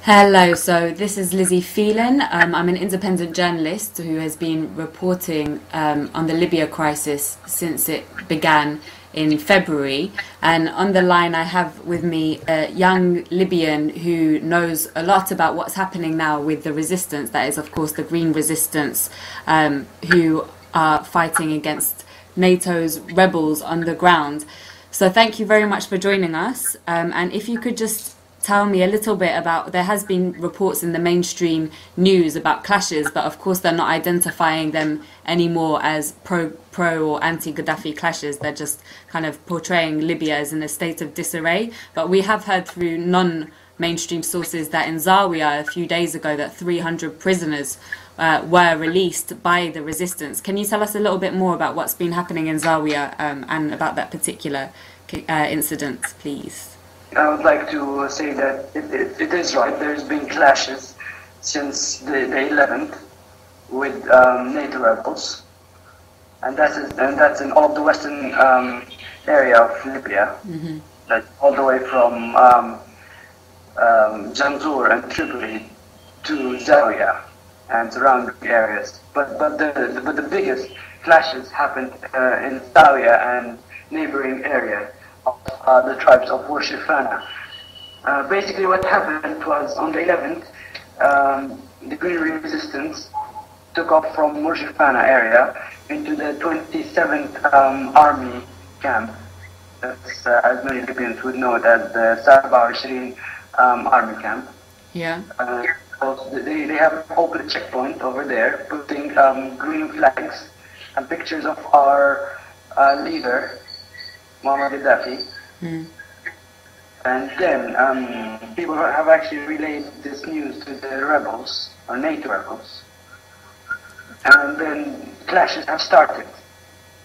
Hello, so this is Lizzie Phelan. I'm an independent journalist who has been reporting on the Libya crisis since it began in February. And on the line, I have with me a young Libyan who knows a lot about what's happening now with the resistance. That is, of course, the Green Resistance, who are fighting against NATO's rebels on the ground. So thank you very much for joining us. And if you could just tell me a little bit about, there has been reports in the mainstream news about clashes, but of course they're not identifying them anymore as pro or anti-Gaddafi clashes. They're just kind of portraying Libya as in a state of disarray. But we have heard through non-mainstream sources that in Zawiya a few days ago that 300 prisoners were released by the resistance. Can you tell us a little bit more about what's been happening in Zawiya and about that particular incident, please? I would like to say that it is right. There's been clashes since the 11th with NATO rebels, and that's in all the western area of Libya, like all the way from Janzur and Tripoli to Zawiya and surrounding areas. But the biggest clashes happened in Zawiya and neighboring areas. The tribes of LIBYA. Basically what happened was on the 11th, the Green Resistance took off from LIBYA area into the 27th Army camp. That's, as many Libyans would know, that the 27 Army camp. Yeah. They have opened a checkpoint over there, putting green flags and pictures of our leader, Gaddafi. And then people have actually relayed this news to the rebels, or NATO rebels, and then clashes have started.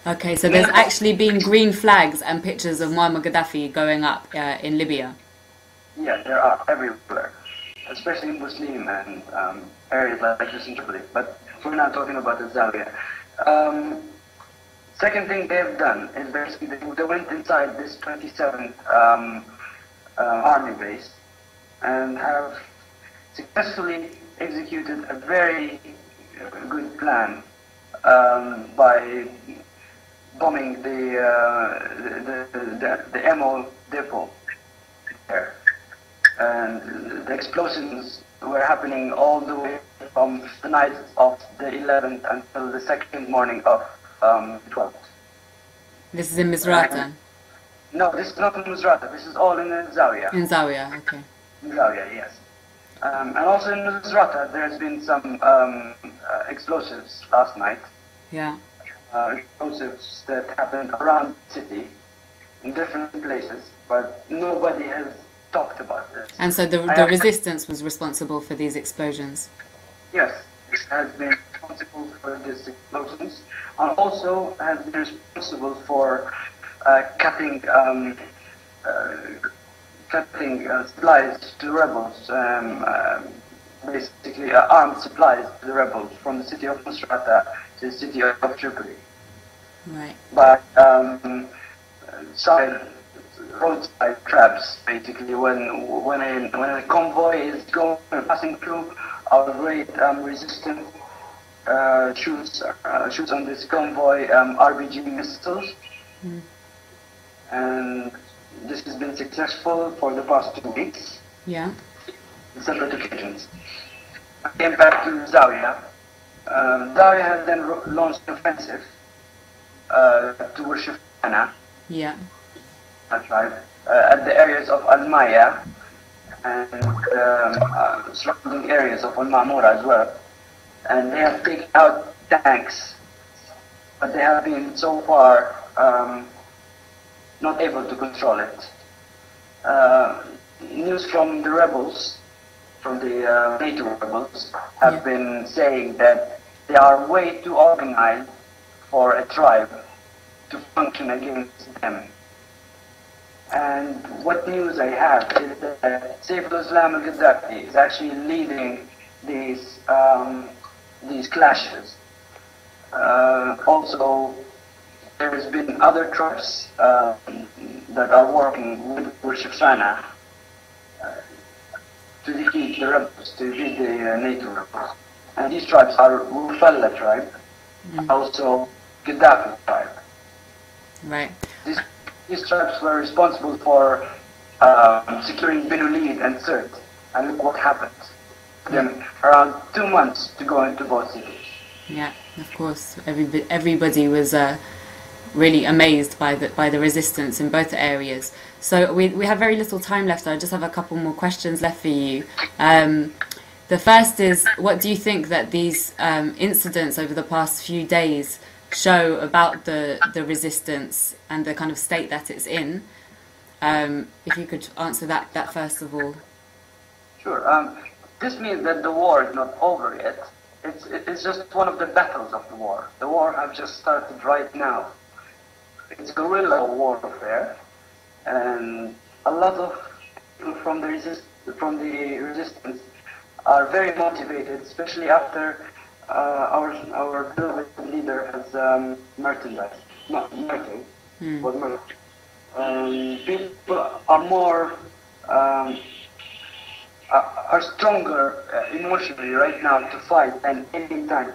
Okay, so there's actually been green flags and pictures of Muammar Gaddafi going up in Libya. Yeah, there are everywhere, especially in Muslim and areas like this in Tripoli. But we're not talking about the Zawiya. Second thing they've done is basically they went inside this 27th army base and have successfully executed a very good plan by bombing the ammo depot there. And the explosions were happening all the way from the night of the 11th until the second morning of 12th. This is in Misrata? No, this is not in Misrata. This is all in Zawiya. In Zawiya, okay. In Zawiya, yes. And also in Misrata, there's been some explosives last night. Yeah. Explosives that happened around the city, in different places, but nobody has talked about this. And so the resistance was responsible for these explosions? Yes, it has been responsible for these explosions, and also has been responsible for cutting supplies to the rebels, basically armed supplies to the rebels from the city of Misrata to the city of Tripoli. Right. But roadside traps, basically, when a convoy is passing through, our great resistance shoots on this convoy RPG missiles, and this has been successful for the past 2 weeks. Yeah. On separate occasions. I came back to Zawiya. Zawiya has then launched an offensive towards Shafana. Yeah. That's right. At the areas of Al-Maya and surrounding areas of Al-Ma'mura as well. And they have taken out tanks, but they have been so far not able to control it. News from the rebels, from the NATO rebels, have been saying that they are way too organized for a tribe to function against them. And what news I have is that Saif al-Islam al-Gaddafi is actually leading these clashes. Also, there has been other tribes that are working with Shafana to defeat the rebels, to defeat the NATO rebels. And these tribes are WARflv tribe, also Gaddafi tribe. Right. These tribes were responsible for securing Benulid and Sirte, and look what happened. Then around 2 months to go into both cities. Yeah, of course. Everybody was really amazed by the resistance in both areas. So we have very little time left. I just have a couple more questions left for you. The first is, what do you think that these incidents over the past few days show about the resistance and the kind of state that it's in? If you could answer that first of all. Sure. This means that the war is not over yet. It's just one of the battles of the war. The war has just started right now. It's guerrilla warfare, and a lot of people from the resistance are very motivated, especially after our beloved leader has murdered. People are more are stronger emotionally right now to fight than any time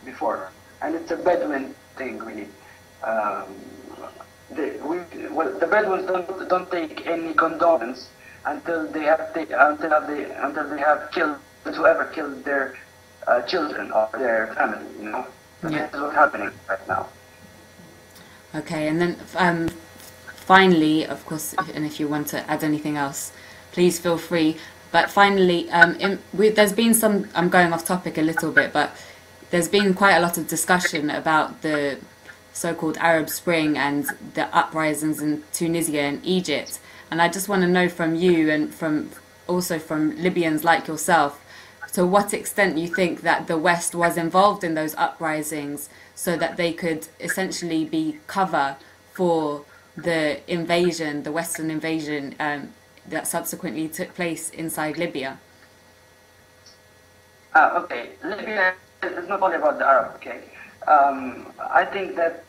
before, and it's a Bedouin thing really. The Bedouins don't take any condolence until they have killed whoever killed their children or their family. You know, that's what's happening right now. Okay, and then finally, of course, and if you want to add anything else, please feel free. But finally, there's been some. I'm going off topic a little bit, but there's been quite a lot of discussion about the so-called Arab Spring and the uprisings in Tunisia and Egypt. And I just want to know from you and also from Libyans like yourself, to what extent you think that the West was involved in those uprisings so that they could essentially be cover for the invasion, the Western invasion that subsequently took place inside Libya. Okay, Libya is not only about the Arab. Okay, I think that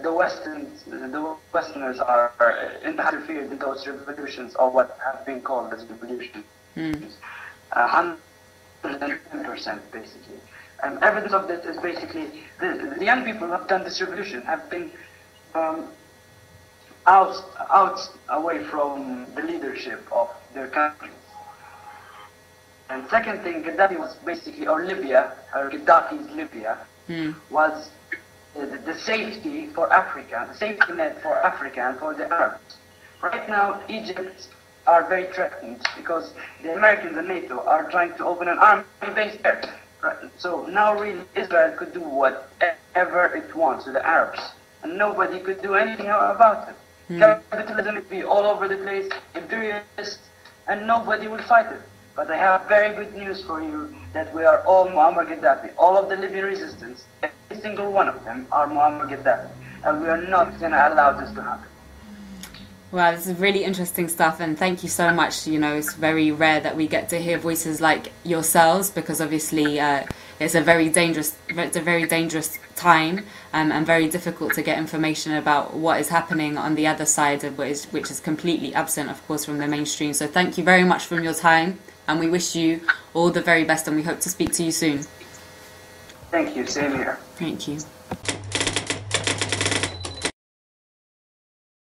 the Westerners are interfered in those revolutions, or what have been called as revolutions. 110% basically. Evidence of this is basically the young people who have done this revolution have been out away from the leadership of their countries. And second thing, Gaddafi was basically, or Libya, or Gaddafi's Libya, was the safety for Africa, the safety net for Africa and for the Arabs. Right now, Egypt are very threatened because the Americans and NATO are trying to open an army base there. Right? So now really Israel could do whatever it wants to the Arabs, and nobody could do anything about it. Capitalism would be all over the place, imperialist, and nobody will fight it. But I have very good news for you, that we are all Muammar Gaddafi. All of the Libyan resistance, every single one of them are Muammar Gaddafi. And we are not going to allow this to happen. Well, this is really interesting stuff, and thank you so much. You know, it's very rare that we get to hear voices like yourselves, because obviously it's a very dangerous time, and very difficult to get information about what is happening on the other side, of which is completely absent, of course, from the mainstream. So thank you very much for your time, and we wish you all the very best, and we hope to speak to you soon. Thank you. Same here. Thank you.